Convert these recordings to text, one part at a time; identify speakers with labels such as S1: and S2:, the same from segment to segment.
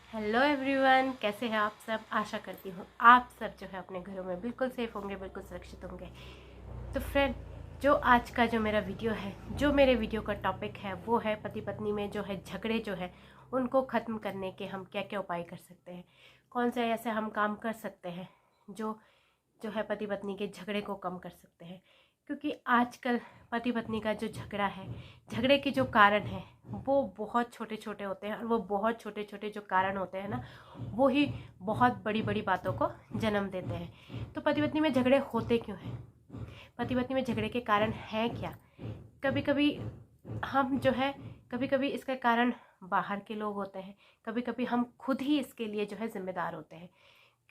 S1: Hello everyone, कैसे हैं आप सब। आशा करती हूँ आप सब जो है अपने घरों में बिल्कुल सेफ होंगे, बिल्कुल सुरक्षित होंगे। तो फ्रेंड, जो आज का जो मेरा वीडियो है, जो मेरे वीडियो का टॉपिक है वो है पति पत्नी में जो है झगड़े जो है उनको ख़त्म करने के हम क्या क्या उपाय कर सकते हैं, कौन से ऐसे हम काम कर सकते हैं जो जो है पति पत्नी के झगड़े को कम कर सकते हैं। क्योंकि आजकल पति पत्नी का जो झगड़ा है, झगड़े के जो कारण है वो बहुत छोटे छोटे होते हैं, और वो बहुत छोटे छोटे जो कारण होते हैं ना, वो ही बहुत बड़ी बड़ी बातों को जन्म देते हैं। तो पति पत्नी में झगड़े होते क्यों हैं, पति पत्नी में झगड़े के कारण है क्या। कभी कभी हम जो है, कभी कभी इसका कारण बाहर के लोग होते हैं, कभी कभी हम खुद ही इसके लिए जो है जिम्मेदार होते हैं।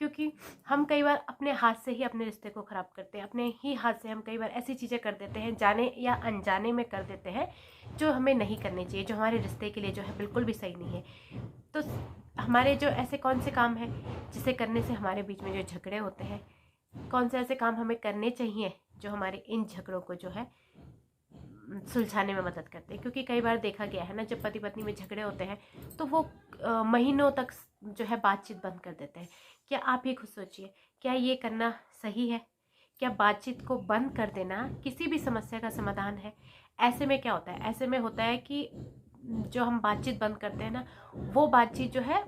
S1: क्योंकि हम कई बार अपने हाथ से ही अपने रिश्ते को ख़राब करते हैं, अपने ही हाथ से हम कई बार ऐसी चीज़ें कर देते हैं, जाने या अनजाने में कर देते हैं, जो हमें नहीं करनी चाहिए, जो हमारे रिश्ते के लिए जो है बिल्कुल भी सही नहीं है। तो हमारे जो ऐसे कौन से काम हैं जिसे करने से हमारे बीच में जो झगड़े होते हैं, कौन से ऐसे काम हमें करने चाहिए जो हमारे इन झगड़ों को जो है सुलझाने में मदद करते हैं। क्योंकि कई बार देखा गया है ना, जब पति पत्नी में झगड़े होते हैं तो वो महीनों तक जो है बातचीत बंद कर देते हैं। क्या आप ही खुद सोचिए, क्या ये करना सही है? क्या बातचीत को बंद कर देना किसी भी समस्या का समाधान है? ऐसे में क्या होता है, ऐसे में होता है कि जो हम बातचीत बंद करते हैं ना, वो बातचीत जो है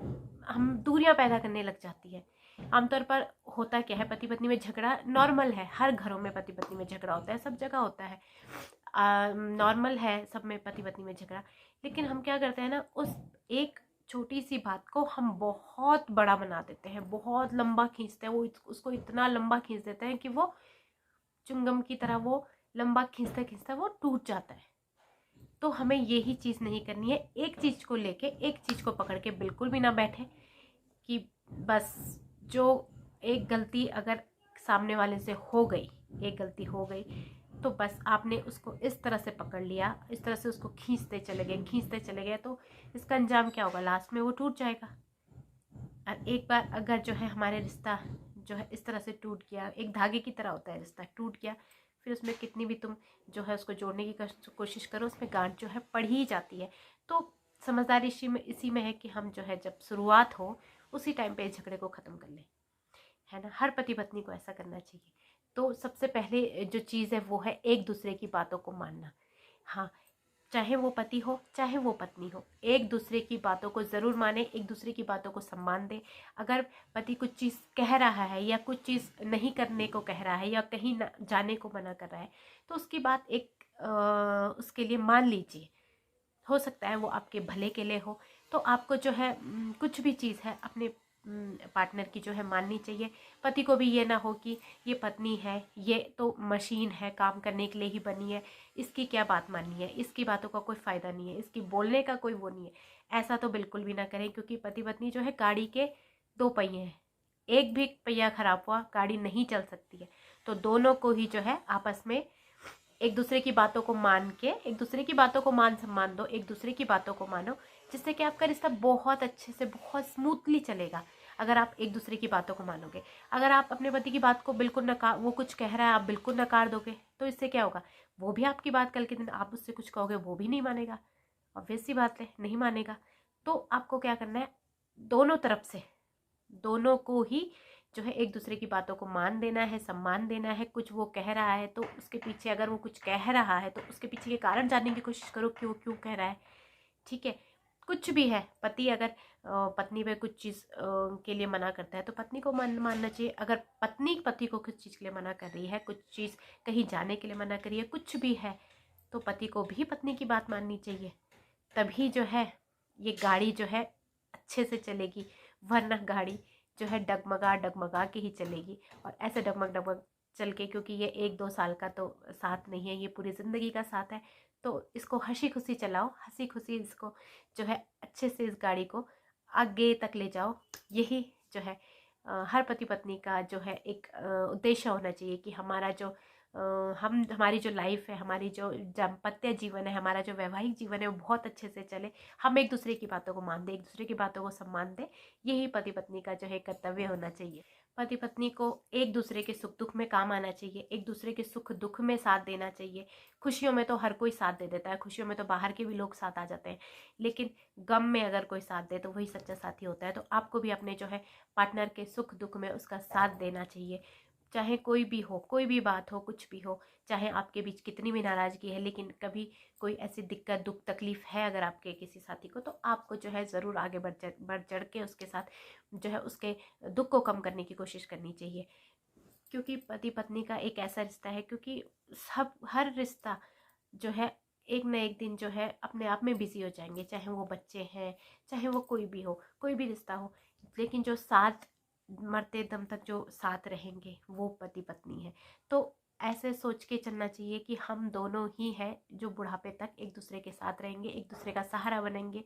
S1: हम दूरियां पैदा करने लग जाती है। आमतौर पर होता क्या है, पति पत्नी में झगड़ा नॉर्मल है, हर घरों में पति पत्नी में झगड़ा होता है, सब जगह होता है, नॉर्मल है सब में पति पत्नी में झगड़ा। लेकिन हम क्या करते हैं ना, उस एक छोटी सी बात को हम बहुत बड़ा बना देते हैं, बहुत लंबा खींचते हैं, वो उसको इतना लंबा खींच देते हैं कि वो चुंगम की तरह वो लंबा खींचते खींचते वो टूट जाता है। तो हमें यही चीज़ नहीं करनी है। एक चीज़ को लेके, एक चीज़ को पकड़ के बिल्कुल भी ना बैठे कि बस जो एक गलती अगर सामने वाले से हो गई, एक गलती हो गई, तो बस आपने उसको इस तरह से पकड़ लिया, इस तरह से उसको खींचते चले गए, तो इसका अंजाम क्या होगा, लास्ट में वो टूट जाएगा। और एक बार अगर जो है हमारे रिश्ता जो है इस तरह से टूट गया, एक धागे की तरह होता है, रिश्ता टूट गया, फिर उसमें कितनी भी तुम जो है उसको जोड़ने की कोशिश करो, उसमें गांठ जो है पड़ ही जाती है। तो समझदारी इसी में है कि हम जो है जब शुरुआत हो उसी टाइम पे झगड़े को ख़त्म कर लें, है ना। हर पति पत्नी को ऐसा करना चाहिए। तो सबसे पहले जो चीज़ है वो है एक दूसरे की बातों को मानना। हाँ, चाहे वो पति हो चाहे वो पत्नी हो, एक दूसरे की बातों को ज़रूर माने, एक दूसरे की बातों को सम्मान दे। अगर पति कुछ चीज़ कह रहा है या कुछ चीज़ नहीं करने को कह रहा है या कहीं न जाने को मना कर रहा है, तो उसकी बात उसके लिए मान लीजिए। हो सकता है वो आपके भले के लिए हो। तो आपको जो है कुछ भी चीज़ है अपने पार्टनर की जो है माननी चाहिए। पति को भी ये ना हो कि ये पत्नी है, ये तो मशीन है, काम करने के लिए ही बनी है, इसकी क्या बात माननी है, इसकी बातों का कोई फ़ायदा नहीं है, इसकी बोलने का कोई वो नहीं है। ऐसा तो बिल्कुल भी ना करें, क्योंकि पति पत्नी जो है गाड़ी के दो पहिए हैं, एक भी पहिया खराब हुआ गाड़ी नहीं चल सकती है। तो दोनों को ही जो है आपस में एक दूसरे की बातों को मान के, एक दूसरे की बातों को मान सम्मान दो, एक दूसरे की बातों को मानो, जिससे कि आपका रिश्ता बहुत अच्छे से, बहुत स्मूथली चलेगा। अगर आप एक दूसरे की बातों को मानोगे, अगर आप अपने पति की बात को बिल्कुल नकार, वो कुछ कह रहा है आप बिल्कुल नकार दोगे, तो इससे क्या होगा, वो भी आपकी बात कल के दिन आप उससे कुछ कहोगे वो भी नहीं मानेगा। ऑब्वियस सी बात है, नहीं मानेगा। तो आपको क्या करना है, दोनों तरफ से, दोनों को ही जो है एक दूसरे की बातों को मान देना है, सम्मान देना है। कुछ वो कह रहा है तो उसके पीछे, अगर वो कुछ कह रहा है तो उसके पीछे के कारण जानने की कोशिश करो, क्यों क्यों कह रहा है। ठीक है, कुछ भी है, पति अगर पत्नी पे कुछ चीज़ के लिए मना करता है तो पत्नी को मानना चाहिए। अगर पत्नी पति को कुछ चीज़ के लिए मना कर रही है, कुछ चीज़ कहीं जाने के लिए मना कर रही है, कुछ भी है, तो पति को भी पत्नी की बात माननी चाहिए। तभी जो है ये गाड़ी जो है अच्छे से चलेगी, वरना गाड़ी जो है डगमगा डगमगा के ही चलेगी। और ऐसे डगमग डगमग चल के, क्योंकि ये 1-2 साल का तो साथ नहीं है, ये पूरी ज़िंदगी का साथ है, तो इसको हंसी खुशी चलाओ, हंसी खुशी इसको जो है अच्छे से इस गाड़ी को आगे तक ले जाओ। यही जो है हर पति पत्नी का जो है एक उद्देश्य होना चाहिए कि हमारा जो हमारी जो लाइफ है, हमारी जो दाम्पत्य जीवन है, हमारा जो वैवाहिक जीवन है, वो बहुत अच्छे से चले। हम एक दूसरे की बातों को मान दें, एक दूसरे की बातों को सम्मान दें। यही पति पत्नी का जो है कर्तव्य होना चाहिए। पति पत्नी को एक दूसरे के सुख दुख में काम आना चाहिए, एक दूसरे के सुख दुख में साथ देना चाहिए। खुशियों में तो हर कोई साथ दे देता है, खुशियों में तो बाहर के भी लोग साथ आ जाते हैं, लेकिन गम में अगर कोई साथ दे तो वही सच्चा साथी होता है। तो आपको भी अपने जो है पार्टनर के सुख दुख में उसका साथ देना चाहिए, चाहे कोई भी हो, कोई भी बात हो, कुछ भी हो, चाहे आपके बीच कितनी भी नाराज़गी है, लेकिन कभी कोई ऐसी दिक्कत दुख तकलीफ है अगर आपके किसी साथी को, तो आपको जो है ज़रूर आगे बढ़ चढ़ के उसके साथ जो है उसके दुख को कम करने की कोशिश करनी चाहिए। क्योंकि पति पत्नी का एक ऐसा रिश्ता है, क्योंकि सब हर रिश्ता जो है एक न एक दिन जो है अपने आप में बिजी हो जाएंगे, चाहे वो बच्चे हैं, चाहे वो कोई भी हो, कोई भी रिश्ता हो, लेकिन जो साथ मरते दम तक जो साथ रहेंगे वो पति पत्नी है। तो ऐसे सोच के चलना चाहिए कि हम दोनों ही हैं जो बुढ़ापे तक एक दूसरे के साथ रहेंगे, एक दूसरे का सहारा बनेंगे।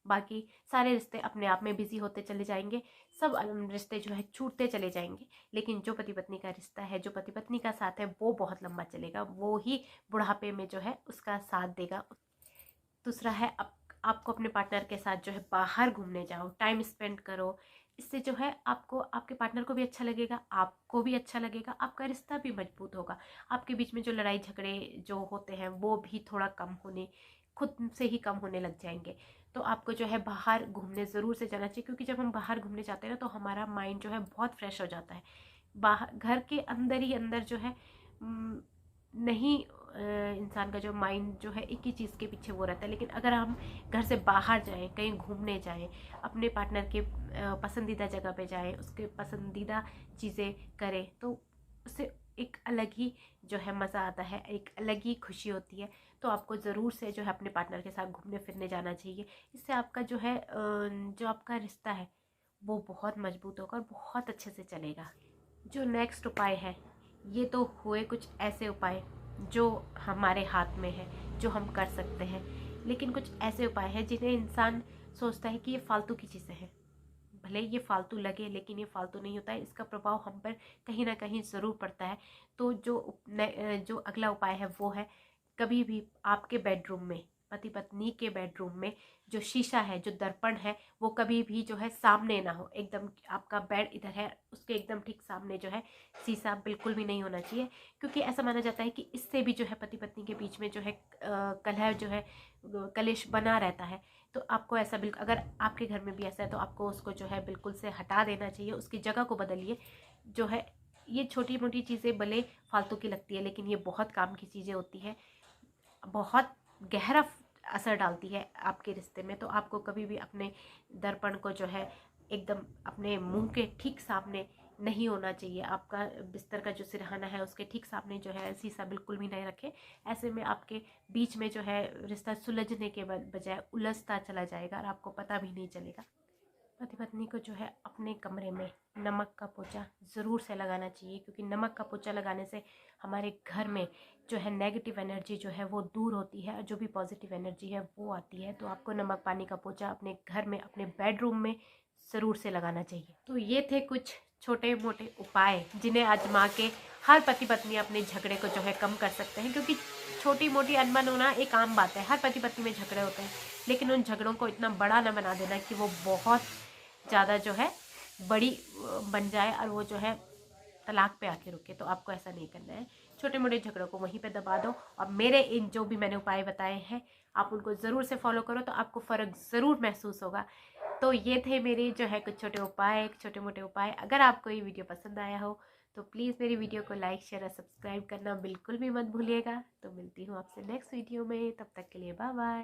S1: बाकी सारे रिश्ते अपने आप में बिजी होते चले जाएंगे, सब रिश्ते जो है छूटते चले जाएंगे, लेकिन जो पति पत्नी का रिश्ता है, जो पति पत्नी का साथ है, वो बहुत लंबा चलेगा, वो ही बुढ़ापे में जो है उसका साथ देगा। दूसरा है आपको अपने पार्टनर के साथ जो है बाहर घूमने जाओ, टाइम स्पेंड करो। इससे जो है आपको आपके पार्टनर को भी अच्छा लगेगा, आपको भी अच्छा लगेगा, आपका रिश्ता भी मजबूत होगा। आपके बीच में जो लड़ाई झगड़े जो होते हैं वो भी थोड़ा कम होने, खुद से ही कम होने लग जाएंगे। तो आपको जो है बाहर घूमने ज़रूर से जाना चाहिए, क्योंकि जब हम बाहर घूमने जाते हैं ना तो हमारा माइंड जो है बहुत फ्रेश हो जाता है। बाहर घर के अंदर ही अंदर जो है नहीं, इंसान का जो माइंड जो है एक ही चीज़ के पीछे वो रहता है। लेकिन अगर हम घर से बाहर जाएं, कहीं घूमने जाएं, अपने पार्टनर के पसंदीदा जगह पे जाएं, उसके पसंदीदा चीज़ें करें, तो उससे एक अलग ही जो है मज़ा आता है, एक अलग ही खुशी होती है। तो आपको ज़रूर से जो है अपने पार्टनर के साथ घूमने फिरने जाना चाहिए। इससे आपका जो है जो आपका रिश्ता है वो बहुत मजबूत होगा और बहुत अच्छे से चलेगा। जो नेक्स्ट उपाय है, ये तो हुए कुछ ऐसे उपाय जो हमारे हाथ में है, जो हम कर सकते हैं, लेकिन कुछ ऐसे उपाय हैं जिन्हें इंसान सोचता है कि ये फालतू की चीज़ें हैं। भले ये फालतू लगे, लेकिन ये फालतू नहीं होता है, इसका प्रभाव हम पर कहीं ना कहीं ज़रूर पड़ता है। तो जो अगला उपाय है वो है, कभी भी आपके बेडरूम में, पति पत्नी के बेडरूम में जो शीशा है, जो दर्पण है, वो कभी भी जो है सामने ना हो। एकदम आपका बेड इधर है, उसके एकदम ठीक सामने जो है शीशा बिल्कुल भी नहीं होना चाहिए, क्योंकि ऐसा माना जाता है कि इससे भी जो है पति पत्नी के बीच में जो है कलह जो है कलेश बना रहता है। तो आपको ऐसा बिल्कुल, अगर आपके घर में भी ऐसा है तो आपको उसको जो है बिल्कुल से हटा देना चाहिए, उसकी जगह को बदलिए। जो है ये छोटी मोटी चीज़ें भले फालतू की लगती है, लेकिन ये बहुत काम की चीज़ें होती है, बहुत गहरा असर डालती है आपके रिश्ते में। तो आपको कभी भी अपने दर्पण को जो है एकदम अपने मुंह के ठीक सामने नहीं होना चाहिए। आपका बिस्तर का जो सिरहाना है उसके ठीक सामने जो है शीशा बिल्कुल भी नहीं रखें। ऐसे में आपके बीच में जो है रिश्ता सुलझने के बजाय उलझता चला जाएगा और आपको पता भी नहीं चलेगा। पति पत्नी को जो है अपने कमरे में नमक का पोछा ज़रूर से लगाना चाहिए, क्योंकि नमक का पोछा लगाने से हमारे घर में जो है नेगेटिव एनर्जी जो है वो दूर होती है और जो भी पॉजिटिव एनर्जी है वो आती है। तो आपको नमक पानी का पोछा अपने घर में, अपने बेडरूम में ज़रूर से लगाना चाहिए। तो ये थे कुछ छोटे मोटे उपाय जिन्हें आजमा के हर पति पत्नी अपने झगड़े को जो है कम कर सकते हैं, क्योंकि छोटी मोटी अनबन होना एक आम बात है, हर पति पत्नी में झगड़े होते हैं, लेकिन उन झगड़ों को इतना बड़ा ना बना देना कि वो बहुत ज़्यादा जो है बड़ी बन जाए और वो जो है तलाक पे आके रुके। तो आपको ऐसा नहीं करना है, छोटे मोटे झगड़ों को वहीं पे दबा दो और मेरे इन जो भी मैंने उपाय बताए हैं आप उनको ज़रूर से फॉलो करो, तो आपको फ़र्क ज़रूर महसूस होगा। तो ये थे मेरे जो है कुछ छोटे उपाय, छोटे मोटे उपाय। अगर आपको ये वीडियो पसंद आया हो तो प्लीज़ मेरी वीडियो को लाइक शेयर और सब्सक्राइब करना बिल्कुल भी मत भूलिएगा। तो मिलती हूँ आपसे नेक्स्ट वीडियो में, तब तक के लिए बाय बाय।